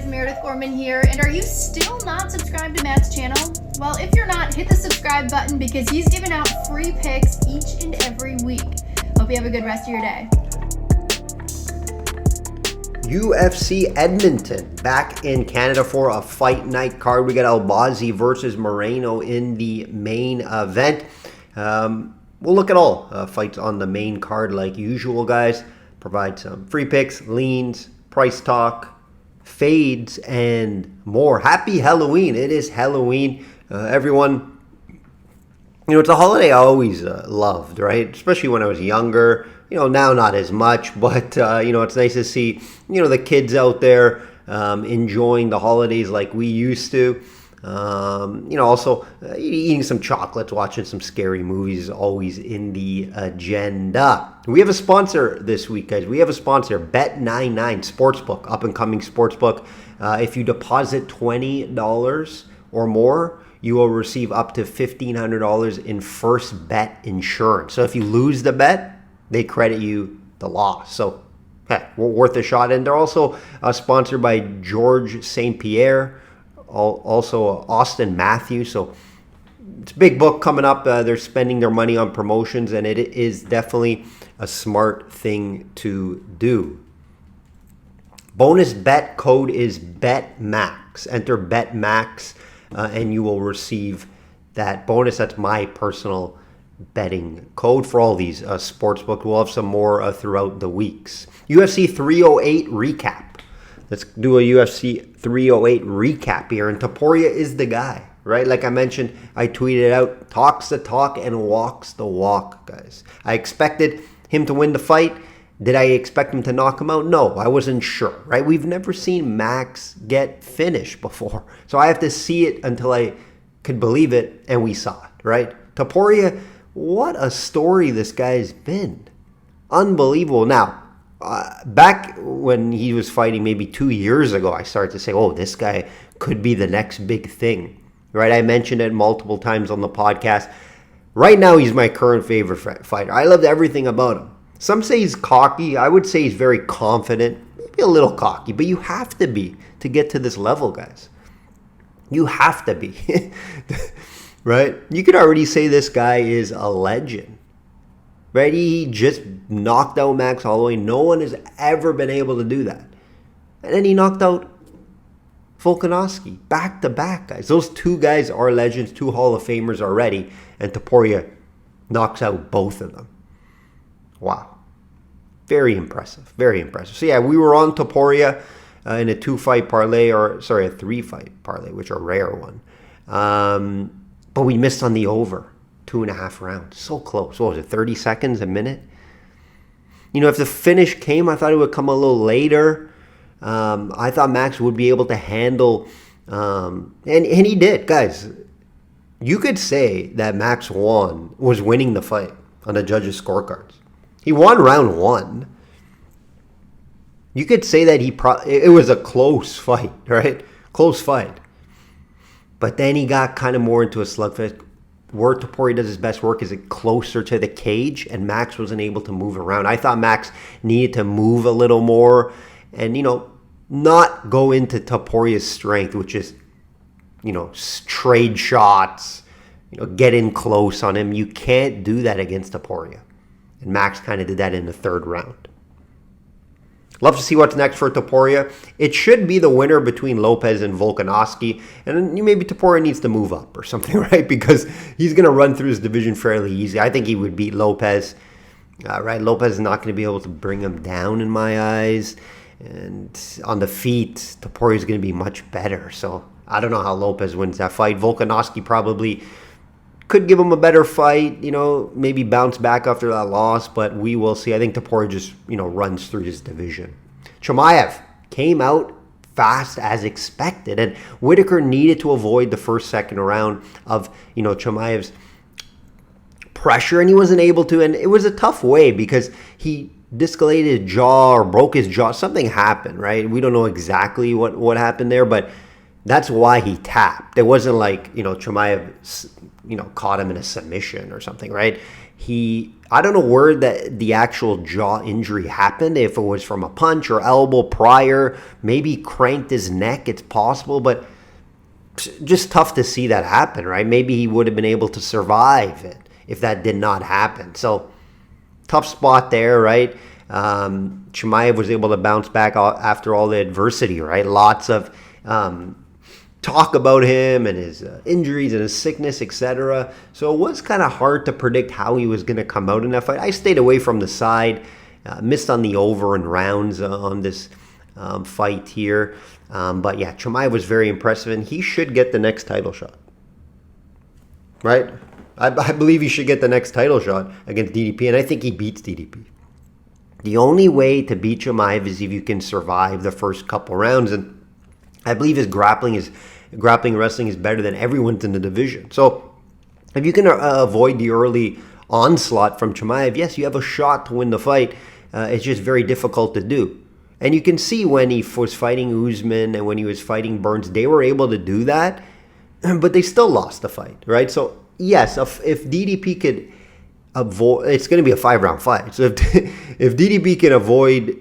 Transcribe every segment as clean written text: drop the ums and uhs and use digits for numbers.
guys, Meredith Gorman here, and are you still not subscribed to Matt's channel? Well, if you're not, hit the subscribe button because he's giving out free picks each and every week. Hope you have a good rest of your day. UFC Edmonton back in Canada for a fight night card. We got Albazi versus Moreno in the main event. We'll look at all fights on the main card like usual, guys. Provide some free picks, leans, price talk, fades, and more. Happy Halloween. It is Halloween. Everyone, it's a holiday I always loved, right? Especially when I was younger. Now not as much, but, it's nice to see, the kids out there enjoying the holidays like we used to. Also eating some chocolates, watching some scary movies, always in the agenda. We have a sponsor this week, guys. We have a sponsor, Bet99 Sportsbook, up-and-coming sportsbook. If you deposit $20 or more, you will receive up to $1,500 in first bet insurance. So if you lose the bet, they credit you the loss. So, worth a shot. And they're also sponsored by George St. Pierre, also Austin Matthews. So it's a big book coming up. They're spending their money on promotions, and it is definitely a smart thing to do. Bonus bet code is BETMAX. Enter BETMAX, and you will receive that bonus. That's my personal betting code for all these sports books. We'll have some more throughout the weeks. UFC 308 recap. Let's do a UFC 308 recap here. And Topuria is the guy, right? Like I mentioned, I tweeted out, talks the talk and walks the walk, guys. I expected him to win the fight. Did I expect him to knock him out? No, I wasn't sure, right? We've never seen Max get finished before. So I have to see it until I could believe it, and we saw it, right? Topuria, what a story this guy's been. Unbelievable. Now, back when he was fighting maybe 2 years ago, I started to say, oh, this guy could be the next big thing, right? I mentioned it multiple times on the podcast. Right now, he's my current favorite fighter. I loved everything about him. Some say he's cocky. I would say he's very confident, maybe a little cocky, but you have to be to get to this level, guys. You have to be, right? You could already say this guy is a legend. Right? He just knocked out Max Holloway. No one has ever been able to do that. And then he knocked out Volkanovski back-to-back, guys. Those two guys are legends, two Hall of Famers already, and Topuria knocks out both of them. Wow. Very impressive. Very impressive. So, we were on Topuria in a 2-fight parlay, a 3-fight parlay, which are a rare one. But we missed on the over. 2.5 rounds. So close. What was it, 30 seconds, a minute? If the finish came, I thought it would come a little later. I thought Max would be able to handle, and he did. Guys, you could say that Max was winning the fight on the judges' scorecards. He won round 1. You could say that it was a close fight, right? Close fight. But then he got kind of more into a slugfest. Where Topuria does his best work is it closer to the cage, and Max wasn't able to move around. I thought Max needed to move a little more and, not go into Topuria's strength, which is, trade shots, get in close on him. You can't do that against Topuria. And Max kind of did that in the 3rd round. Love to see what's next for Topuria. It should be the winner between Lopez and Volkanovski. And then maybe Topuria needs to move up or something, right? Because he's going to run through his division fairly easy. I think he would beat Lopez. Right? Lopez is not going to be able to bring him down in my eyes. And on the feet, Topuria is going to be much better. So I don't know how Lopez wins that fight. Volkanovski probably could give him a better fight, maybe bounce back after that loss, but we will see. I think Topuria just, runs through his division. Chimaev came out fast as expected, and Whitaker needed to avoid the second round of, Chimaev's pressure, and he wasn't able to, and it was a tough way because he discolorated his jaw or broke his jaw. Something happened, right? We don't know exactly what happened there, but that's why he tapped. It wasn't like, Chimaev, caught him in a submission or something, right? I don't know where the actual jaw injury happened, if it was from a punch or elbow prior, maybe cranked his neck, it's possible, but just tough to see that happen, right? Maybe he would have been able to survive it if that did not happen. So tough spot there, right? Chimaev was able to bounce back after all the adversity, right? Lots of talk about him and his injuries and his sickness, etc. So it was kind of hard to predict how he was going to come out in that fight. I stayed away from the side, missed on the over and rounds on this fight here. But yeah, Chimaev was very impressive, and he should get the next title shot, right? I believe he should get the next title shot against DDP, and I think he beats DDP. The only way to beat Chimaev is if you can survive the first couple rounds, and I believe his grappling wrestling is better than everyone's in the division. So if you can avoid the early onslaught from Chimaev, yes, you have a shot to win the fight. It's just very difficult to do. And you can see when he was fighting Usman and when he was fighting Burns, they were able to do that, but they still lost the fight, right? So yes, if DDP could avoid, it's going to be a 5-round fight. So if DDP can avoid,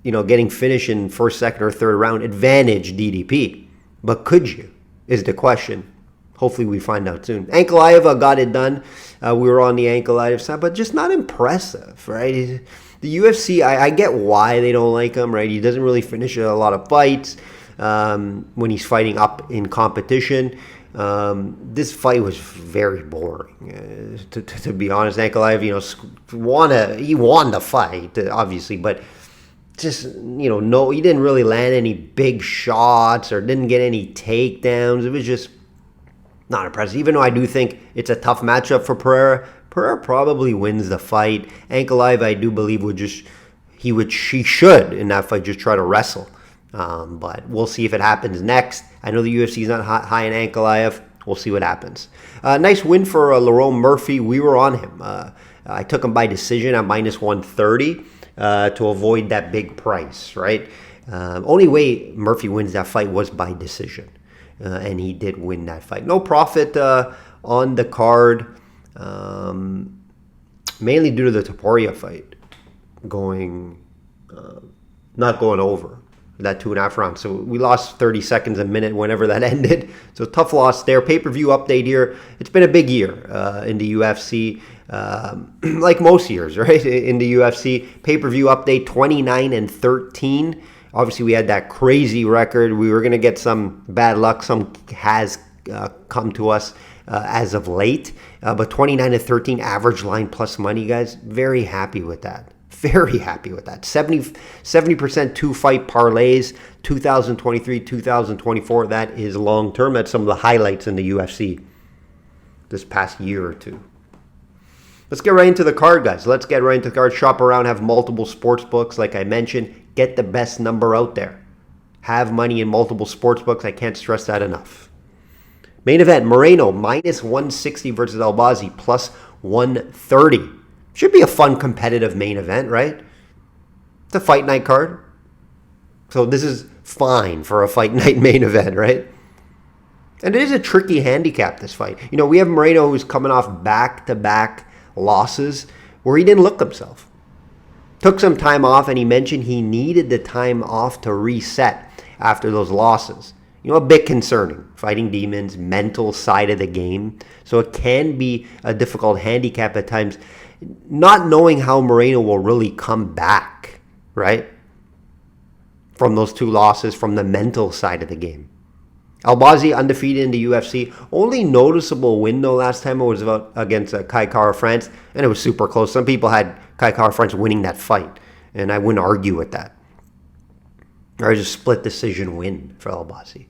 getting finished in first, second, or third round, advantage DDP. But could you, is the question. Hopefully we find out soon. Ankalaev got it done. We were on the Ankalaev side, but just not impressive, right? The UFC, I get why they don't like him, right? He doesn't really finish a lot of fights when he's fighting up in competition. This fight was very boring, to be honest. Ankalaev, he won the fight, obviously, but just, no, he didn't really land any big shots or didn't get any takedowns. It was just not impressive. Even though I do think it's a tough matchup for Pereira, Pereira probably wins the fight. Ankalaev, I do believe, she should in that fight just try to wrestle. But we'll see if it happens next. I know the UFC is not high in Ankalaev. We'll see what happens. Nice win for Lerone Murphy. We were on him. I took him by decision at minus 130 to avoid that big price, right? Only way Murphy wins that fight was by decision. And he did win that fight. No profit on the card. Mainly due to the Topuria fight not going over that 2.5 rounds. So we lost 30 seconds a minute whenever that ended. So tough loss there. Pay-per-view update here. It's been a big year in the UFC, like most years, right? In the UFC, pay-per-view update 29-13. Obviously, we had that crazy record. We were going to get some bad luck. Some has come to us as of late. But 29-13 average line plus money, guys. Very happy with that. Very happy with that. 70% 2-fight parlays, 2023, 2024. That is long term. That's some of the highlights in the UFC this past year or two. Let's get right into the card, guys. Let's get right into the card. Shop around, have multiple sports books. Like I mentioned, get the best number out there. Have money in multiple sports books. I can't stress that enough. Main event, Moreno, minus 160 versus Albazi, plus 130. Should be a fun, competitive main event, right? It's a fight night card. So this is fine for a fight night main event, right? And it is a tricky handicap, this fight. We have Moreno who's coming off back-to-back losses where he didn't look himself. Took some time off, and he mentioned he needed the time off to reset after those losses. A bit concerning. Fighting demons, mental side of the game. So it can be a difficult handicap at times, not knowing how Moreno will really come back, right? From those two losses, from the mental side of the game. Albazi undefeated in the UFC. Only noticeable win though last time it was against Kai Kara France, and it was super close. Some people had Kai Kara France winning that fight, and I wouldn't argue with that. Or just split decision win for Albazi.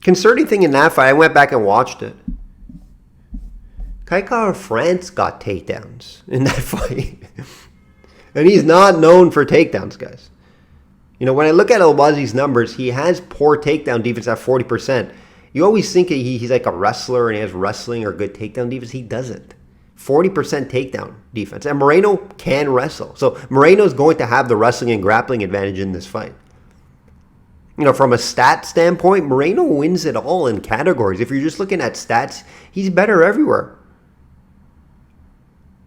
Concerning thing in that fight, I went back and watched it. Kai Kara France got takedowns in that fight. And he's not known for takedowns, guys. When I look at Albazi's numbers, he has poor takedown defense at 40%. You always think he's like a wrestler and he has wrestling or good takedown defense. He doesn't. 40% takedown defense. And Moreno can wrestle. So Moreno is going to have the wrestling and grappling advantage in this fight. From a stat standpoint, Moreno wins it all in categories. If you're just looking at stats, he's better everywhere.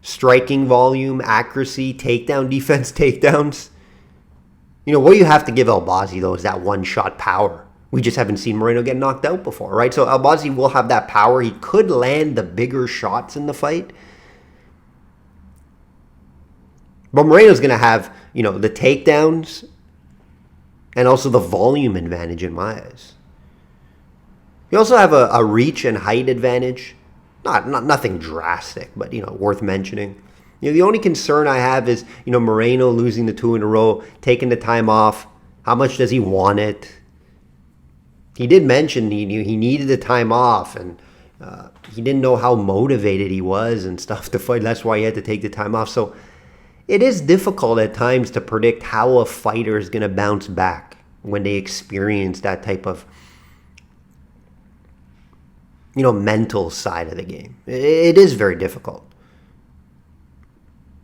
striking volume, accuracy, takedown defense, takedowns. What you have to give Albazi, though, is that one-shot power. We just haven't seen Moreno get knocked out before, right? So Albazi will have that power. He could land the bigger shots in the fight. But Moreno's going to have, the takedowns and also the volume advantage in my eyes. You also have a reach and height advantage. Not nothing drastic, but, worth mentioning. The only concern I have is, Moreno losing the 2 in a row, taking the time off. How much does he want it? He did mention he needed the time off, and he didn't know how motivated he was and stuff to fight. That's why he had to take the time off. So it is difficult at times to predict how a fighter is going to bounce back when they experience that type of, mental side of the game. It is very difficult.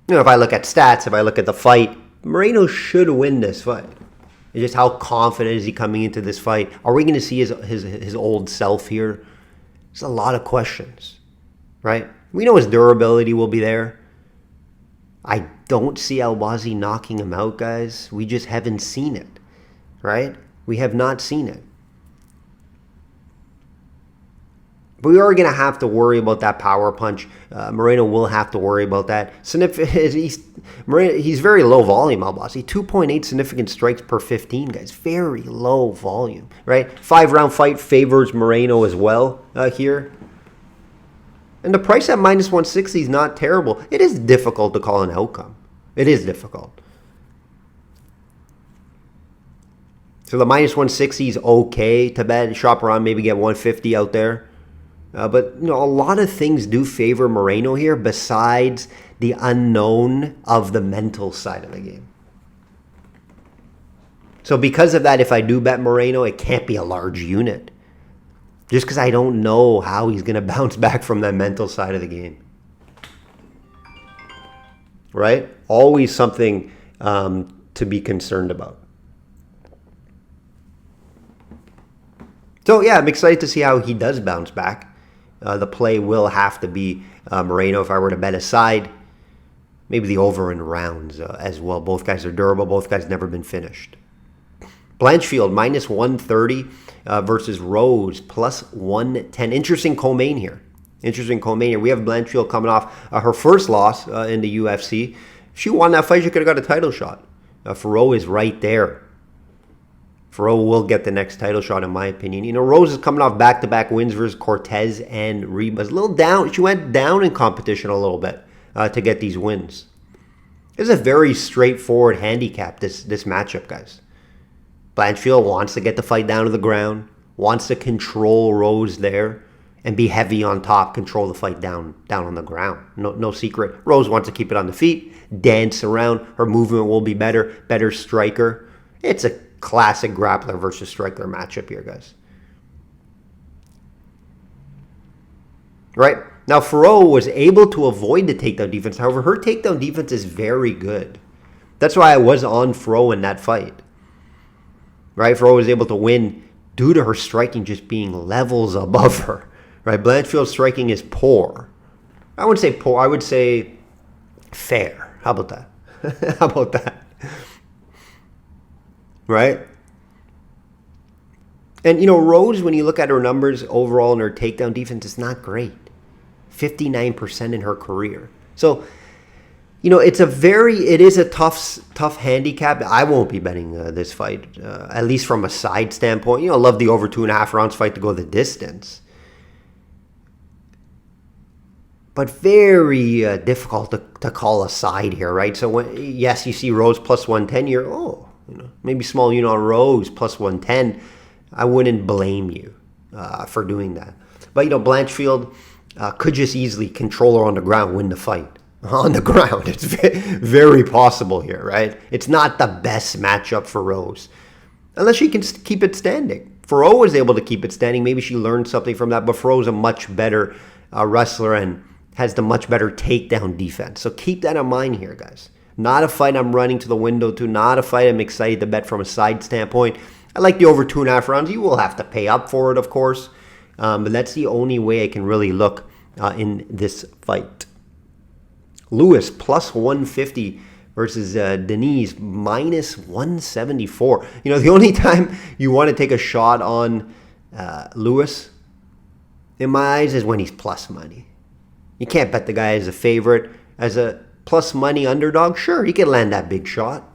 If I look at stats, if I look at the fight, Moreno should win this fight. It's just how confident is he coming into this fight? Are we going to see his old self here? There's a lot of questions, right? We know his durability will be there. I don't see Albazi knocking him out, guys. We just haven't seen it, right? We have not seen it. But we are going to have to worry about that power punch. Moreno will have to worry about that. He's very low volume, Albazi. 2.8 significant strikes per 15, guys. Very low volume, right? 5-round fight favors Moreno as well here. And the price at minus 160 is not terrible. It is difficult to call an outcome. It is difficult. So the minus 160 is okay to bet. Shop around, maybe get 150 out there. But, a lot of things do favor Moreno here besides the unknown of the mental side of the game. So because of that, if I do bet Moreno, it can't be a large unit. Just because I don't know how he's going to bounce back from that mental side of the game. Right? Always something to be concerned about. So, yeah, I'm excited to see how he does bounce back. The play will have to be Moreno if I were to bet a side. Maybe the over in rounds as well. Both guys are durable. Both guys never been finished. Blanchfield, minus 130 versus Rose, plus 110. Interesting co-main here. We have Blanchfield coming off her first loss in the UFC. If she won that fight, she could have got a title shot. Ferro is right there. Ferro will get the next title shot, in my opinion. Rose is coming off back-to-back wins versus Cortez and Ribas. A little down. She went down in competition a little bit to get these wins. This is a very straightforward handicap, this matchup, guys. Blanchfield wants to get the fight down to the ground, wants to control Rose there, and be heavy on top, control the fight down on the ground. No secret. Rose wants to keep it on the feet, dance around. Her movement will be better striker. It's a classic grappler versus striker matchup here, guys. Right? Now, Ferro was able to avoid the takedown defense. However, her takedown defense is very good. That's why I was on Ferro in that fight. Right? Ferro was able to win due to her striking just being levels above her. Right? Blanchfield's striking is poor. I wouldn't say poor. I would say fair. How about that? Right? And, Rose, when you look at her numbers overall in her takedown defense, is not great. 59% in her career. So, it is a tough handicap. I won't be betting this fight, at least from a side standpoint. I love the over 2.5 rounds fight to go the distance. But very difficult to call a side here, right? So, yes, you see Rose plus 110, maybe small unit on Rose plus 110. I wouldn't blame you for doing that. But, Blanchfield could just easily control her on the ground, win the fight. On the ground. It's very possible here, right? It's not the best matchup for Rose. Unless she can keep it standing. Ferro was able to keep it standing. Maybe she learned something from that. But Ferro's a much better wrestler and has the much better takedown defense. So keep that in mind here, guys. Not a fight I'm running to the window to. Not a fight I'm excited to bet from a side standpoint. I like the over 2.5 rounds. You will have to pay up for it, of course. But that's the only way I can really look in this fight. Lewis plus 150 versus Denise minus 174. You know, the only time you want to take a shot on Lewis, in my eyes, is when he's plus money. You can't bet the guy as a favorite. As a plus money underdog, sure, he can land that big shot.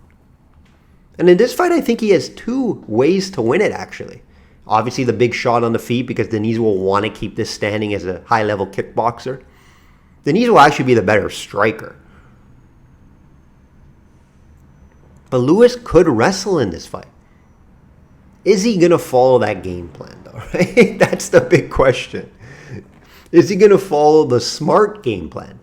And in this fight, I think he has two ways to win it, actually. Obviously, the big shot on the feet, because Denise will want to keep this standing as a high-level kickboxer. Denise will actually be the better striker. But Lewis could wrestle in this fight. Is he going to follow that game plan, though? Right? That's the big question. Is he going to follow the smart game plan?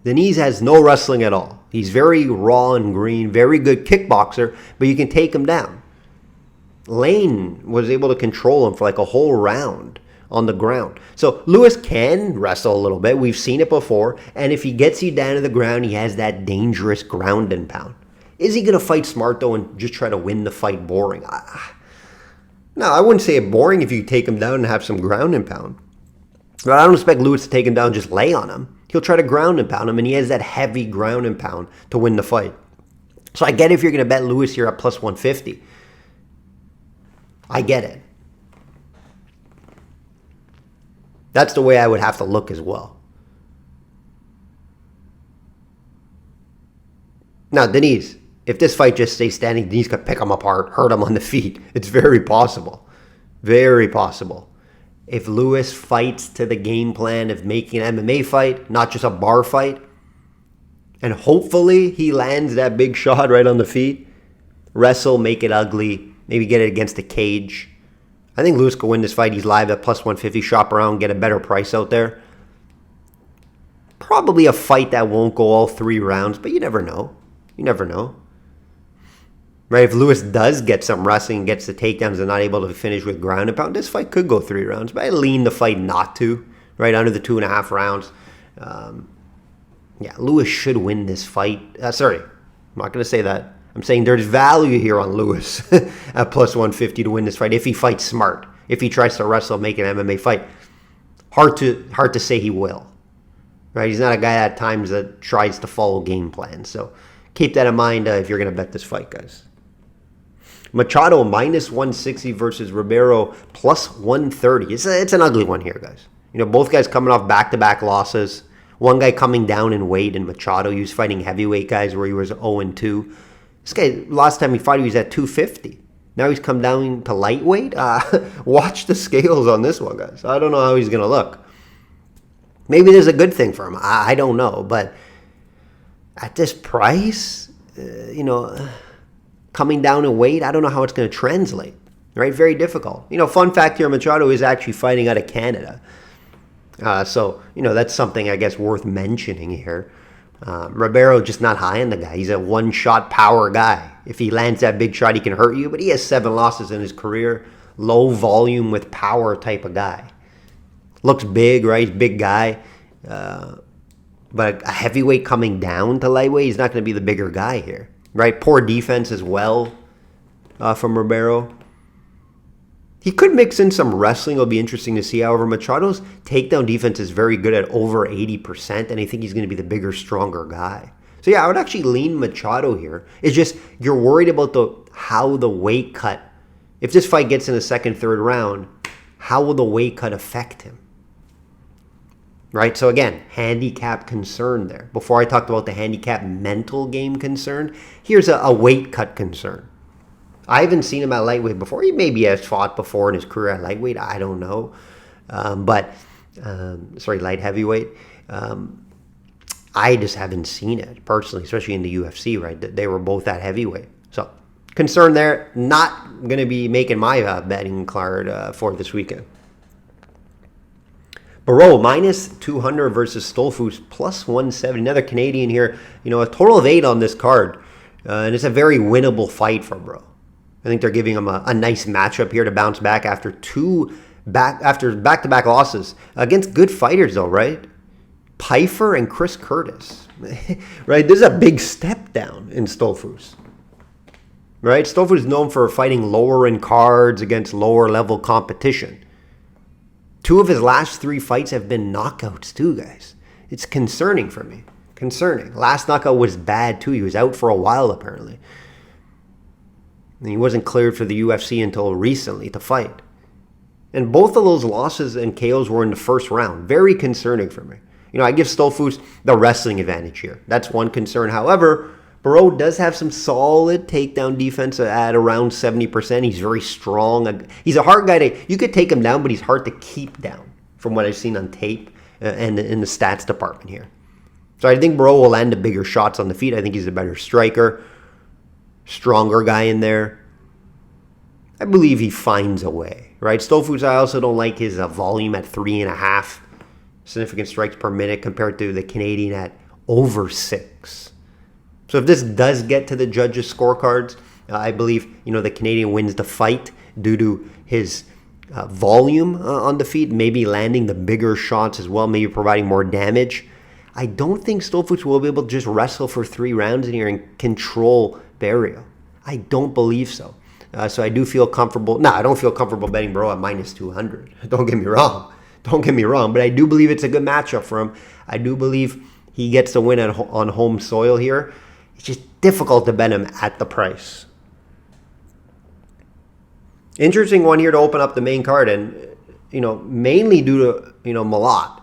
Denise has no wrestling at all. He's very raw and green, very good kickboxer, but you can take him down. Lane was able to control him for like a whole round on the ground. So Lewis can wrestle a little bit. We've seen it before. And if he gets you down to the ground, he has that dangerous ground and pound. Is he going to fight smart, though, and just try to win the fight boring? No, I wouldn't say it boring if you take him down and have some ground and pound. But I don't expect Lewis to take him down and just lay on him. He'll try to ground and pound him, and he has that heavy ground and pound to win the fight. So I get it if you're going to bet Lewis here at plus 150. I get it. That's the way I would have to look as well. Now, Denise, if this fight just stays standing, Denise could pick him apart, hurt him on the feet. It's very possible. Very possible. If Lewis fights to the game plan of making an MMA fight, not just a bar fight, and hopefully he lands that big shot right on the feet, wrestle, make it ugly, maybe get it against the cage. I think Lewis could win this fight. He's live at plus 150. Shop around, get a better price out there. Probably a fight that won't go all 3 rounds, but you never know. You never know. Right? If Lewis does get some wrestling, gets the takedowns and not able to finish with ground and pound, this fight could go 3 rounds. But I lean the fight not to. Right? Under the 2.5 rounds. Yeah, Lewis should win this fight. Sorry, I'm not going to say that. I'm saying there's value here on Lewis at plus 150 to win this fight if he fights smart. If he tries to wrestle, make an MMA fight. Hard to say he will. Right? He's not a guy at times that tries to follow game plans. So keep that in mind if you're going to bet this fight, guys. Machado minus 160 versus Ribeiro plus 130. It's an ugly one here, guys. You know, both guys coming off back-to-back losses. One guy coming down in weight in Machado. He was fighting heavyweight guys where he was 0-2. This guy, last time he fought, he was at 250. Now he's come down to lightweight. Watch the scales on this one, guys. I don't know how he's going to look. Maybe there's a good thing for him. I don't know. But at this price, coming down in weight, I don't know how it's going to translate. Right? Very difficult. Fun fact here, Machado is actually fighting out of Canada. So that's something I guess worth mentioning here. Ribeiro just not high on the guy. He's a one-shot power guy. If he lands that big shot, he can hurt you. But he has 7 losses in his career. Low volume with power type of guy. Looks big, right? He's a big guy. But a heavyweight coming down to lightweight, he's not going to be the bigger guy here. Right? Poor defense as well from Ribeiro. He could mix in some wrestling. It'll be interesting to see. However, Machado's takedown defense is very good at over 80%, and I think he's going to be the bigger, stronger guy. So yeah, I would actually lean Machado here. It's just you're worried about how the weight cut. If this fight gets in the second, third round, how will the weight cut affect him? Right? So again, handicap concern there. Before I talked about the handicap mental game concern, here's a weight cut concern. I haven't seen him at lightweight before. He maybe has fought before in his career at lightweight. I don't know. Light heavyweight. I just haven't seen it personally, especially in the UFC, right? They were both at heavyweight. So, concern there. Not going to be making my betting card for this weekend. Barreau minus 200 versus Stolfus plus 170. Another Canadian here. A total of 8 on this card. And it's a very winnable fight for Barreau. I think they're giving him a nice matchup here to bounce back after back-to-back losses against good fighters, though, right? Pfeiffer and Chris Curtis, right? This is a big step down in Stolfus, right? Stolfus is known for fighting lower in cards against lower-level competition. 2 of his last 3 fights have been knockouts, too, guys. It's concerning for me. Concerning. Last knockout was bad too. He was out for a while apparently. And he wasn't cleared for the UFC until recently to fight. And both of those losses and KOs were in the first round. Very concerning for me. I give Stolfus the wrestling advantage here. That's one concern. However, Barreau does have some solid takedown defense at around 70%. He's very strong. He's a hard guy you could take him down, but he's hard to keep down from what I've seen on tape and in the stats department here. So I think Barreau will land the bigger shots on the feet. I think he's a better striker, stronger guy in there. I believe he finds a way, right? Stolfus, I also don't like his volume at 3.5 significant strikes per minute compared to the Canadian at over 6. So if this does get to the judges' scorecards, I believe the Canadian wins the fight due to his volume on the feet, maybe landing the bigger shots as well, maybe providing more damage. I don't think Stolfus will be able to just wrestle for 3 rounds in here and control Barrio. I don't believe so. So I do feel comfortable. No, I don't feel comfortable betting Barreau at minus 200. Don't get me wrong. But I do believe it's a good matchup for him. I do believe he gets the win on home soil here. It's just difficult to bet him at the price. Interesting one here to open up the main card, and mainly due to Malott.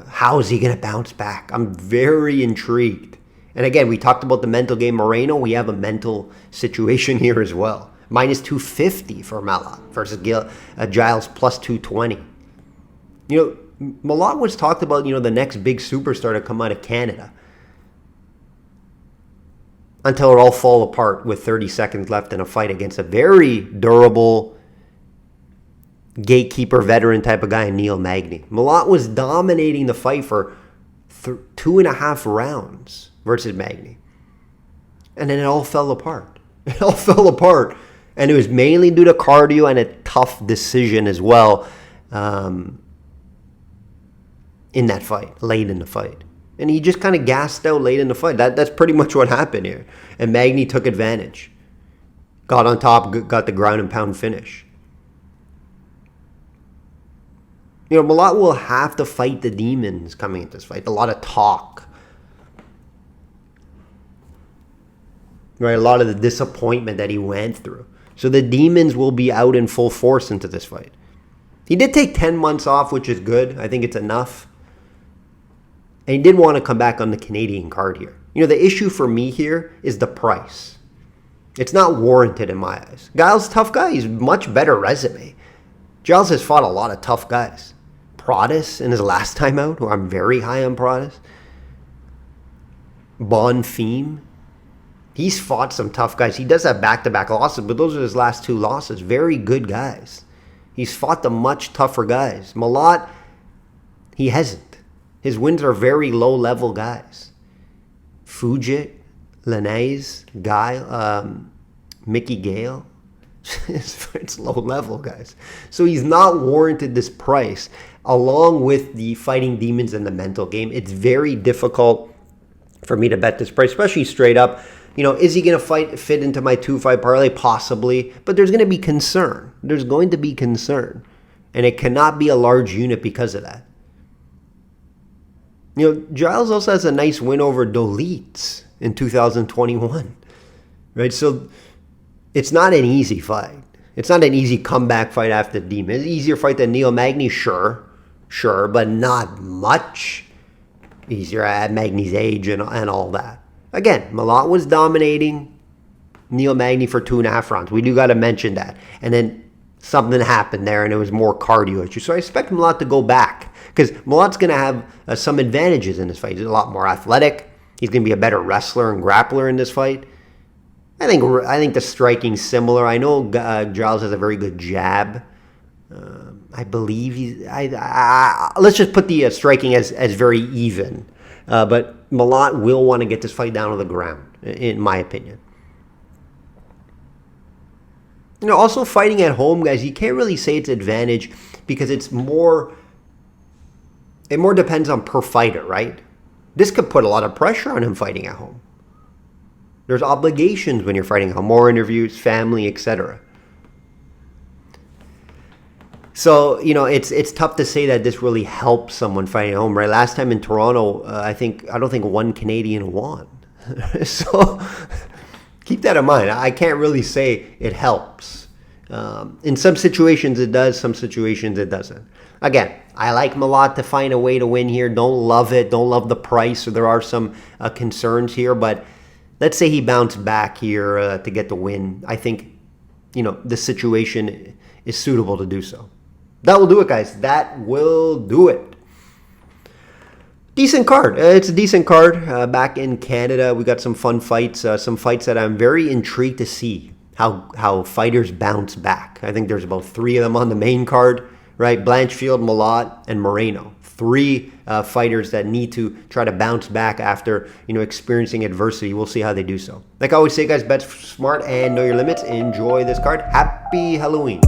How is he going to bounce back? I'm very intrigued. And again, we talked about the mental game. Moreno, we have a mental situation here as well. Minus 250 for Malott versus Giles plus 220. Malott was talked about, the next big superstar to come out of Canada. Until it all fall apart with 30 seconds left in a fight against a very durable gatekeeper veteran type of guy, Neil Magny. Malott was dominating the fight for 2.5 rounds versus Magny. And then it all fell apart. And it was mainly due to cardio and a tough decision as well in that fight, late in the fight. And he just kind of gassed out late in the fight. That's pretty much what happened here. And Magny took advantage. Got on top, got the ground and pound finish. Malott will have to fight the demons coming into this fight. A lot of talk. Right, a lot of the disappointment that he went through. So the demons will be out in full force into this fight. He did take 10 months off, which is good. I think it's enough. And he did want to come back on the Canadian card here. The issue for me here is the price. It's not warranted in my eyes. Giles, tough guy. He's much better resume. Giles has fought a lot of tough guys. Prodis in his last time out, who I'm very high on Prodis. Bonfim. He's fought some tough guys. He does have back-to-back losses, but those are his last 2 losses. Very good guys. He's fought the much tougher guys. Malott, he hasn't. His wins are very low-level guys. Fugit, Linnaeus, Mickey Gale. It's low-level guys. So he's not warranted this price. Along with the fighting demons and the mental game, it's very difficult for me to bet this price, especially straight up. Is he going to fit into my 2-5 parlay? Possibly. But there's going to be concern. And it cannot be a large unit because of that. Giles also has a nice win over Dolitz in 2021. Right? So it's not an easy fight. It's not an easy comeback fight after the demon. It's an easier fight than Neil Magny, sure, but not much easier at Magny's age and all that. Again, Malott was dominating Neil Magny for 2.5 rounds. We do got to mention that. And then something happened there, and it was more cardio issues. So I expect Malott to go back because Malott's going to have some advantages in this fight. He's a lot more athletic. He's going to be a better wrestler and grappler in this fight. I think the striking's similar. I know Giles has a very good jab. I believe let's just put the striking as very even. But Malott will want to get this fight down on the ground, in my opinion. Also fighting at home, guys, you can't really say it's advantage because it more depends on per fighter, right? This could put a lot of pressure on him fighting at home. There's obligations when you're fighting at home, more interviews, family, etc. So, it's tough to say that this really helps someone fighting at home, right? Last time in Toronto, I don't think one Canadian won. So keep that in mind. I can't really say it helps. In some situations it does, some situations it doesn't. Again, I like him a lot to find a way to win here. Don't love it. Don't love the price. So there are some concerns here. But let's say he bounced back here to get the win. I think, the situation is suitable to do so. That will do it, guys. That will do it. Decent card. It's a decent card. Back in Canada, we got some fun fights. Some fights that I'm very intrigued to see how fighters bounce back. I think there's about 3 of them on the main card, right? Blanchfield, Malott, and Moreno. 3 fighters that need to try to bounce back after experiencing adversity. We'll see how they do so. Like I always say, guys, bet smart and know your limits. Enjoy this card. Happy Halloween.